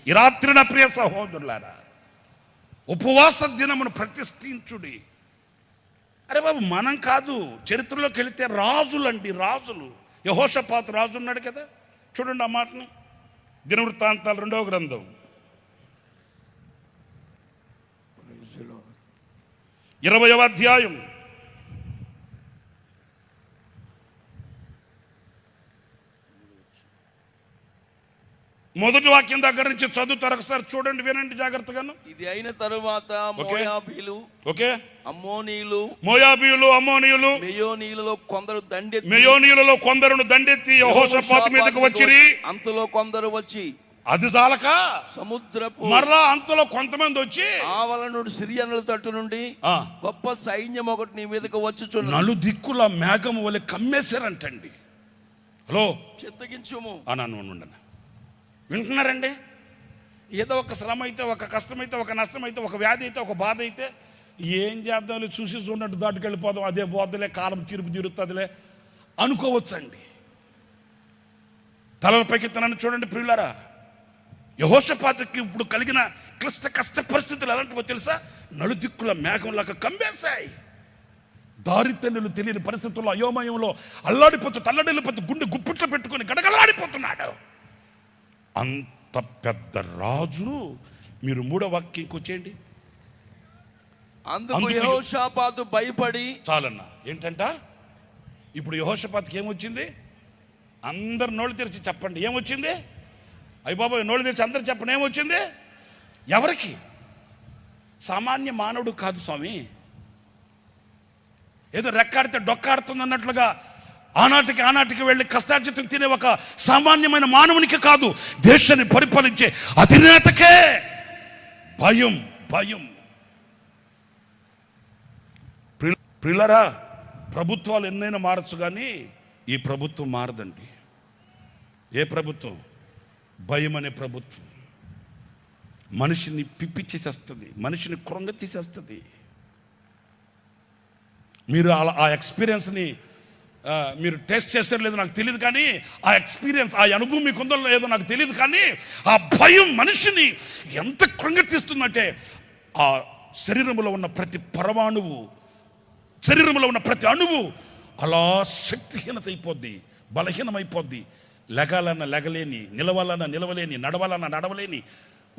ఈ రాత్రి నా ప్రియ సహోదరులారా, ఉపవాస దినమును ప్రతిష్ఠించుడి. అరే బాబు, మనం కాదు, చరిత్రలోకి వెళితే రాజులండి, రాజులు. యెహోషాపాతు రాజు ఉన్నాడు కదా, చూడండి ఆ మాటని. దినవృత్తాంతాలు 2వ గ్రంథం 20వ అధ్యాయం 1వ వాక్యం దగ్గర నుంచి చదువుతారు, ఒకసారి చూడండి, వినండి జాగ్రత్తగాను. ఇది అయిన తరువాత మోయాబీలు, అమ్మోనీయులు మెయోనీయులలో కొందరును దండెత్తి యెహోషాపాతు మీదకు వచ్చిరి. అంతలో కొందరు వచ్చి, అది చాలక సముద్రపు మరలా అంతలో కొంతమంది వచ్చి, ఆవల నుండి సిరియనుల తట్టు నుండి గొప్ప సైన్యం ఒకటి నీ మీదకు వచ్చుచున్నది, నలుదిక్కుల మేఘము వలె కమ్మేశారంటండి. హలో, చిత్తగించుము అన్నాను. వింటున్నారండి? ఏదో ఒక శ్రమ అయితే, ఒక కష్టమైతే, ఒక నష్టం అయితే, ఒక వ్యాధి అయితే, ఒక బాధ అయితే, ఏం చేద్దాం, చూసి చూడట్టు దాటుకెళ్ళిపోదాం, అదే బోద్దలే, కాలం తీర్పు తీరుతుందిలే అనుకోవచ్చండి. తలల పైకెత్తనని చూడండి ప్రియులారా. యెహోషాపాతుకి ఇప్పుడు కలిగిన క్లిష్ట కష్ట పరిస్థితులు ఎలాంటివో తెలుసా? నలుదిక్కుల మేఘంలాగా కమ్మేశాయి. దారితెన్నులు తెలియని పరిస్థితుల్లో, అయోమయంలో అల్లాడిపోతూ, తల్లడిల్లిపోతూ, గుండె గుప్పిట్లో పెట్టుకొని గడగలాడిపోతున్నాడు. అంత పెద్ద రాజు. మీరు 3వ వాక్యంకి వచ్చేయండి. అందుకు యెహోషాపాతు భయపడి, చాలన్నా, ఏంటంట ఇప్పుడు యెహోషాపాతుకి ఏమొచ్చింది? అందరు నోళ్ళు తెరిచి చెప్పండి, ఏమొచ్చింది? అయ్య బాబాయ్, నోళ్ళు తెరిచి అందరు చెప్పండి, ఏమొచ్చింది? ఎవరికి? సామాన్య మానవుడు కాదు స్వామి. ఏదో రెక్కాడితే డొక్కాడుతుంది అన్నట్లుగా ఆనాటికి వెళ్ళి కష్టార్జితం తినే ఒక సామాన్యమైన మానవునికి కాదు, దేశాన్ని పరిపాలించే అధినేతకే భయం. ప్రియులారా, ప్రభుత్వాలు ఎన్నైనా మారచ్చు, కానీ ఈ ప్రభుత్వం మారదండి. ఏ ప్రభుత్వం? భయం అనే ప్రభుత్వం. మనిషిని పిప్పిచ్చేసేస్తుంది, మనిషిని కృంగతీసేస్తుంది. మీరు ఆ ఎక్స్పీరియన్స్ని మీరు టెస్ట్ చేస్తారో లేదో నాకు తెలియదు, కానీ ఆ ఎక్స్పీరియన్స్, ఆ అనుభవం మీకు ఉందో లేదో నాకు తెలియదు, కానీ ఆ భయం మనిషిని ఎంత కృంగతీస్తుందంటే, ఆ శరీరంలో ఉన్న ప్రతి పరమాణువు, శరీరంలో ఉన్న ప్రతి అణువు అలా శక్తిహీనత అయిపోద్ది, బలహీనమైపోద్ది. లెగాలన్నా లెగలేని, నిలవాలన్నా నిలవలేని, నడవాలన్నా నడవలేని,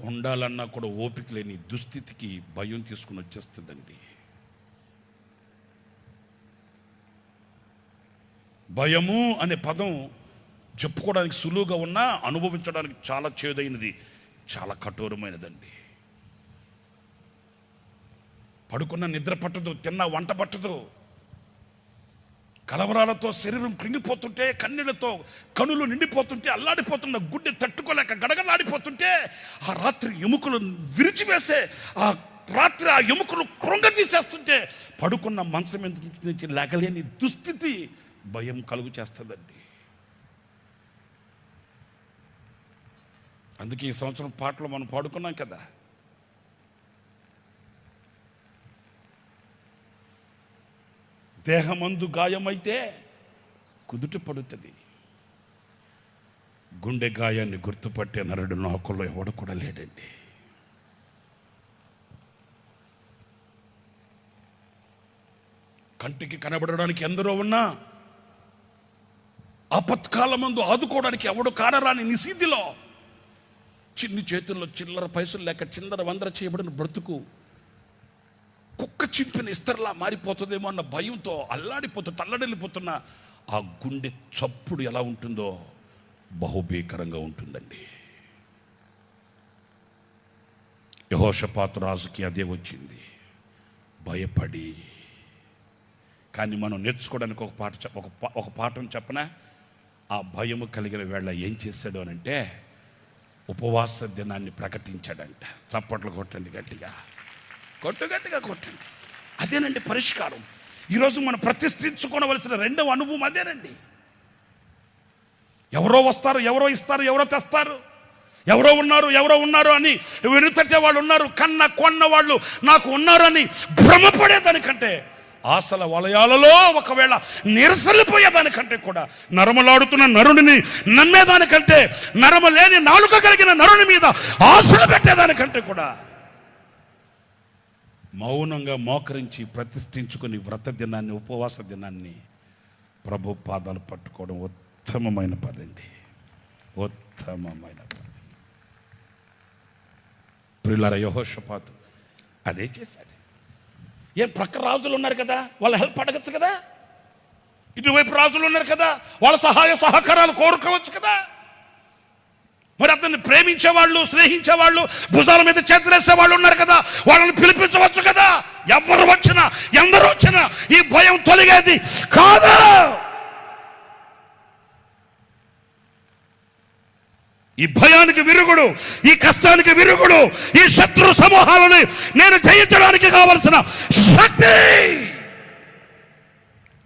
ఉండాలన్నా కూడా ఓపిక లేని దుస్థితికి భయం తీసుకుని వచ్చేస్తుందండి. భయము అనే పదం చెప్పుకోవడానికి సులువుగా ఉన్నా అనుభవించడానికి చాలా చేదైనది, చాలా కఠోరమైనదండి. పడుకున్న నిద్ర పట్టదు, తిన్న వంట పట్టదు, కలవరాలతో శరీరం కృంగిపోతుంటే, కన్నీళ్లతో కనులు నిండిపోతుంటే, అల్లాడిపోతున్న గుడ్డె తట్టుకోలేక గడగలాడిపోతుంటే, ఆ రాత్రి ఎముకలు విరిచివేసే, ఆ రాత్రి ఆ ఎముకలు కృంగతీసేస్తుంటే, పడుకున్న మంచం నుంచి లేగలేని దుస్థితి భయం కలుగు చేస్తుందండి. అందుకే ఈ సంవత్సరం పాటలు మనం పాడుకున్నాం కదా, దేహమందు గాయమైతే కుదుట పడుతుంది, గుండె గాయాన్ని గుర్తుపట్టే నరుడు లోకంలో ఎవడు కూడా లేడండి. కంటికి కనబడడానికి ఎందరో ఉన్నా, ఆపత్కాలమందు ఆదుకోవడానికి ఎవడు కానరాని నిశీధిలో, చిన్ని చేతుల్లో చిల్లర పైసలు లేక చిందర వందర చేయబడిన బ్రతుకు కుక్క చింపిన ఇస్తర్లా మారిపోతుందేమో అన్న భయంతో అల్లాడిపోతూ తల్లడిల్లిపోతున్న ఆ గుండె చప్పుడు ఎలా ఉంటుందో బహుభీకరంగా ఉంటుందండి. యెహోషాపాతు రాజుకి అదే వచ్చింది, భయపడి. కానీ మనం నేర్చుకోవడానికి ఒక పాఠం చెప్పనా? ఆ భయము కలిగిన వేళ ఏం చేశాడు అని అంటే, ఉపవాస దినాన్ని ప్రకటించాడంట. చప్పట్లు కొట్టండి, గట్టిగా కొట్టండి. అదేనండి పరిష్కారం. ఈరోజు మనం ప్రతిష్ఠించుకోవలసిన రెండవ అనుభవం అదేనండి. ఎవరో వస్తారు, ఎవరో ఇస్తారు, ఎవరో తెస్తారు, ఎవరో ఉన్నారు అని వెనుతట్టే వాళ్ళు ఉన్నారు, కొన్న వాళ్ళు నాకు ఉన్నారని భ్రమపడేదానికంటే ఆశల వలయాలలో ఒకవేళ నిరసలిపోయేదానికంటే కూడా, నరమలాడుతున్న నరుడిని నమ్మేదానికంటే, నరమ లేని నాలుక కలిగిన నరుని మీద ఆశలు పెట్టేదానికంటే కూడా మౌనంగా మోకరించి ప్రతిష్ఠించుకుని వ్రత దినాన్ని, ఉపవాస దినాన్ని ప్రభు పాదాలు పట్టుకోవడం ఉత్తమమైన పనండి, ఉత్తమమైన పని. ప్రియులారా, యెహోషాపాతు అదే చేశాడు. ఏం ప్రక్క రాజులు ఉన్నారు కదా, వాళ్ళ హెల్ప్ అడగచ్చు కదా, ఇటువైపు రాజులు ఉన్నారు కదా, వాళ్ళ సహాయ సహకారాలు కోరుకోవచ్చు కదా. మరి అతన్ని ప్రేమించేవాళ్ళు, స్నేహించేవాళ్ళు, భుజాల మీద చేతులేసే వాళ్ళు ఉన్నారు కదా, వాళ్ళని పిలిపించవచ్చు కదా. ఎవరు వచ్చినా, ఎందరు వచ్చినా ఈ భయం తొలగేది కాదు. ఈ భయానికి విరుగుడు, ఈ కష్టానికి విరుగుడు, ఈ శత్రు సమూహాలని నేను జయించడానికి కావలసిన శక్తి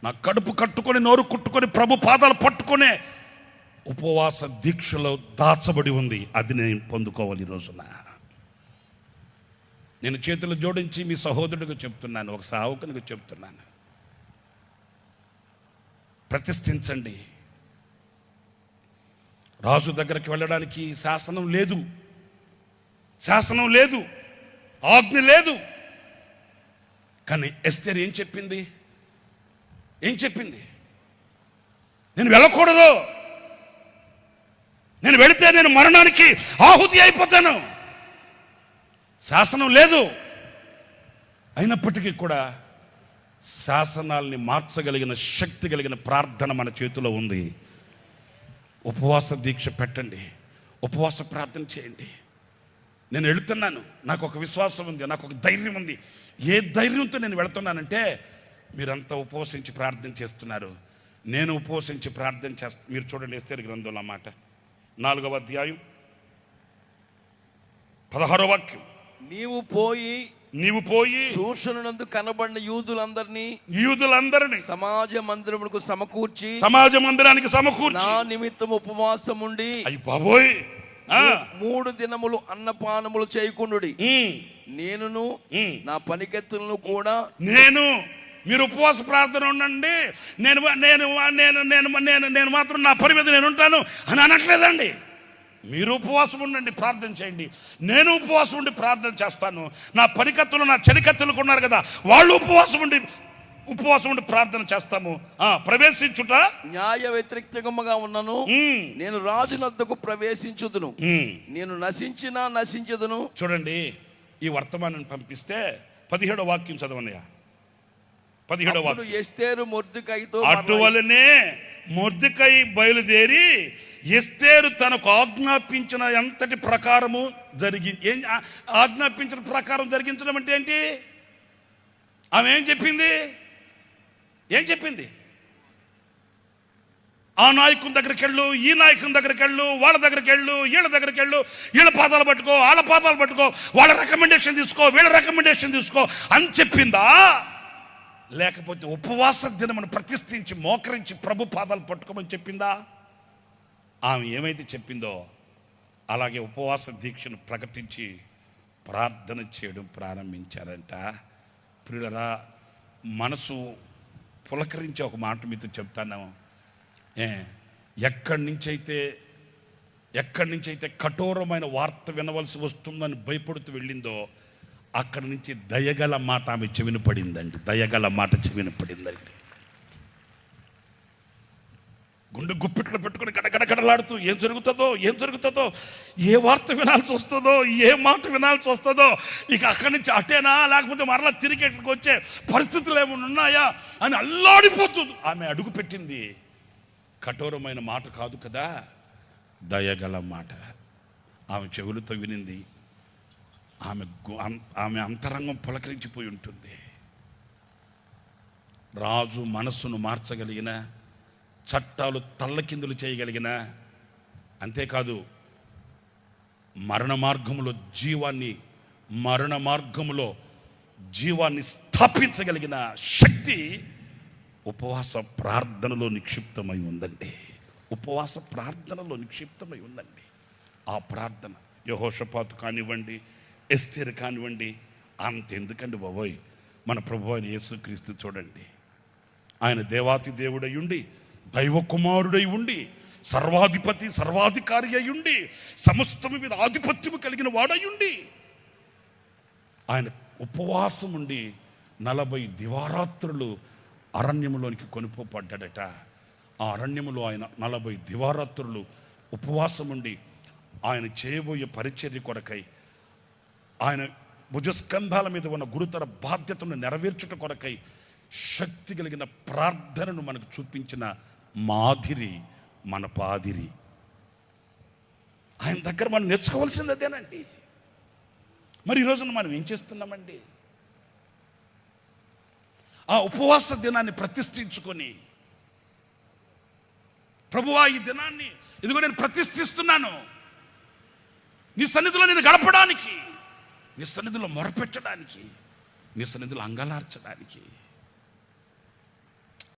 నా కడుపు కట్టుకొని, నోరు కుట్టుకొని, ప్రభు పాదాలు పట్టుకునే ఉపవాస దీక్షలో దాచబడి ఉంది. అది నేను పొందుకోవాలి ఈ రోజున. నేను చేతులు జోడించి మీ సహోదరుడికి చెప్తున్నాను, ఒక సేవకునికి చెప్తున్నాను, ప్రతిష్ఠించండి. రాజు దగ్గరికి వెళ్ళడానికి శాసనం లేదు, శాసనం లేదు, ఆజ్ఞ లేదు. కానీ ఎస్తేర్ ఏం చెప్పింది? ఏం చెప్పింది? నేను వెళ్ళకూడదు, నేను వెళితే నేను మరణానికి ఆహుతి అయిపోతాను. శాసనం లేదు, అయినప్పటికీ కూడా శాసనాల్ని మార్చగలిగిన శక్తి కలిగిన ప్రార్థన మన చేతిలో ఉంది. ఉపవాస దీక్ష పెట్టండి, ఉపవాస ప్రార్థన చేయండి. నేను వెళుతున్నాను, నాకు ఒక విశ్వాసం ఉంది, నాకు ఒక ధైర్యం ఉంది. ఏ ధైర్యంతో నేను వెళుతున్నానంటే, మీరంతా ఉపవసించి ప్రార్థన చేస్తున్నారు, నేను ఉపవసించి ప్రార్థన చేస్తాను. మీరు చూడండి, ఎస్తేరు గ్రంథంలో మాట 4వ అధ్యాయం 16వ వాక్యం. నీవు పోయి శూషణనందు కనబడిన యూదులందరినీ సమాజ మందిరములకు సమకూర్చి, సమాజ మందిరానికి సమకూర్చి, నా నిమిత్తం ఉపవాసం ఉండి, అయ్య బాబోయ్ 3 దినములు అన్నపానములు చేయకుండుడి. నేనును నా పనికెత్తులను కూడా మీరు ఉపవాస ప్రార్థన ఉండండి, నేను నేను నేను నేను నేను నేను మాత్రం నా పని మీద నేను ఉంటాను అని అనట్లేదండి. మీరు ఉపవాసం ఉండండి, ప్రార్థన చేయండి. నేను ఉపవాసం ఉండి ప్రార్థన చేస్తాను. నా పనికత్తులు, నా చెలికత్తులకు ఉన్నారు కదా, వాళ్ళు ఉపవాసం ఉండి ప్రార్థన చేస్తాము. ప్రవేశించుట న్యాయ వ్యతిరేకంగా ఉన్నను, నేను రాజునద్దకు ప్రవేశించుదును, నేను నశించదును. చూడండి, ఈ వర్తమానాన్ని పంపిస్తే 17వ వాక్యం చదవనయ్యా. 17వ వాక్యం. ఎస్తేరు మొర్దెకైతో అటువలనే మొర్దెకై బయలుదేరి ఎస్తేరు తనకు ఆజ్ఞాపించిన ఎంతటి ప్రకారము ఏం ఆజ్ఞాపించిన ప్రకారం జరిగించడం అంటే ఏంటి? ఆమె ఏం చెప్పింది? ఆ నాయకుని దగ్గరికి వెళ్ళు, ఈ నాయకుని దగ్గరికి వెళ్ళు, వాళ్ళ దగ్గరికి వెళ్ళు, వీళ్ళ దగ్గరికి వెళ్ళు, వీళ్ళ పాదాలు పట్టుకో, వాళ్ళ పాదాలు పట్టుకో, వాళ్ళ రికమెండేషన్ తీసుకో, వీళ్ళ రికమెండేషన్ తీసుకో అని చెప్పిందా? లేకపోతే ఉపవాస దినమును ప్రతిష్ఠించి మోకరించి ప్రభు పాదాలు పట్టుకోమని చెప్పిందా? ఆమె ఏమైతే చెప్పిందో అలాగే ఉపవాస దీక్షను ప్రకటించి ప్రార్థన చేయడం ప్రారంభించారంట. ప్రియులరా, మనసు పులకరించే ఒక మాట మీతో చెప్తాను. ఎక్కడి నుంచైతే కఠోరమైన వార్త వినవలసి వస్తుందని భయపడుతూ వెళ్ళిందో, అక్కడి నుంచి దయగల మాట ఆమె చెవిన పడిందండి. దయగల మాట చెవిన పడిందండి. గుండె గుప్పిట్లో పెట్టుకుని గడగడగడలాడుతూ ఏం జరుగుతుందో, ఏ వార్త వినాల్సి వస్తుందో, ఏ మాట వినాల్సి వస్తుందో, ఇక అక్కడి నుంచి అటేనా లేకపోతే మరలా తిరిగి ఇక్కడికి వచ్చే పరిస్థితులు ఏమైనా ఉన్నాయా అని అల్లాడిపోతుంది. ఆమె అడుగు పెట్టింది కఠోరమైన మాట కాదు కదా, దయగల మాట. ఆమె చెవులతో వినింది. ఆమె అంతరంగం పులకరించిపోయి ఉంటుంది. రాజు మనస్సును మార్చగలిగిన, చట్టాలు తల్లకిందులు చేయగలిగిన, అంతేకాదు మరణ మార్గములో జీవాన్ని స్థాపించగలిగిన శక్తి ఉపవాస ప్రార్థనలో నిక్షిప్తమై ఉందండి. ఉపవాస ప్రార్థనలో నిక్షిప్తమై ఉందండి. ఆ ప్రార్థన యెహోషాపాతు కానివ్వండి, ఎస్తేరు కానివ్వండి, అంతెందుకండి బాబోయ్, మన ప్రభువు అయిన యేసుక్రీస్తు చూడండి, ఆయన దేవాతి దేవుడై ఉండి, దైవ కుమారుడై ఉండి, సర్వాధిపతి సర్వాధికారి అయి ఉండి, సమస్తము మీద ఆధిపత్యము కలిగిన వాడై ఉండి, ఆయన ఉపవాసం ఉండి 40 దివారాత్రులు అరణ్యములోనికి కొనుక్కోపడ్డాడట. ఆ అరణ్యములో ఆయన 40 దివారాత్రులు ఉపవాసం ఉండి ఆయన చేయబోయే పరిచర్య కొరకై, ఆయన భుజస్కంధాల మీద ఉన్న గురుతర బాధ్యతను నెరవేర్చుట కొరకై శక్తి కలిగిన ప్రార్థనను మనకు చూపించిన మాదిరి మన పాదిరి. ఆయన దగ్గర మనం నేర్చుకోవాల్సింది అదేనండి. మరి ఈరోజున మనం ఏం చేస్తున్నామండి? ఆ ఉపవాస దినాన్ని ప్రతిష్ఠించుకొని, ప్రభువా ఈ దినాన్ని ఇదిగో నేను ప్రతిష్ఠిస్తున్నాను, నీ సన్నిధిలో నేను గడపడానికి, నీ సన్నిధిలో మొరపెట్టడానికి, నీ సన్నిధిలో అంగలార్చడానికి.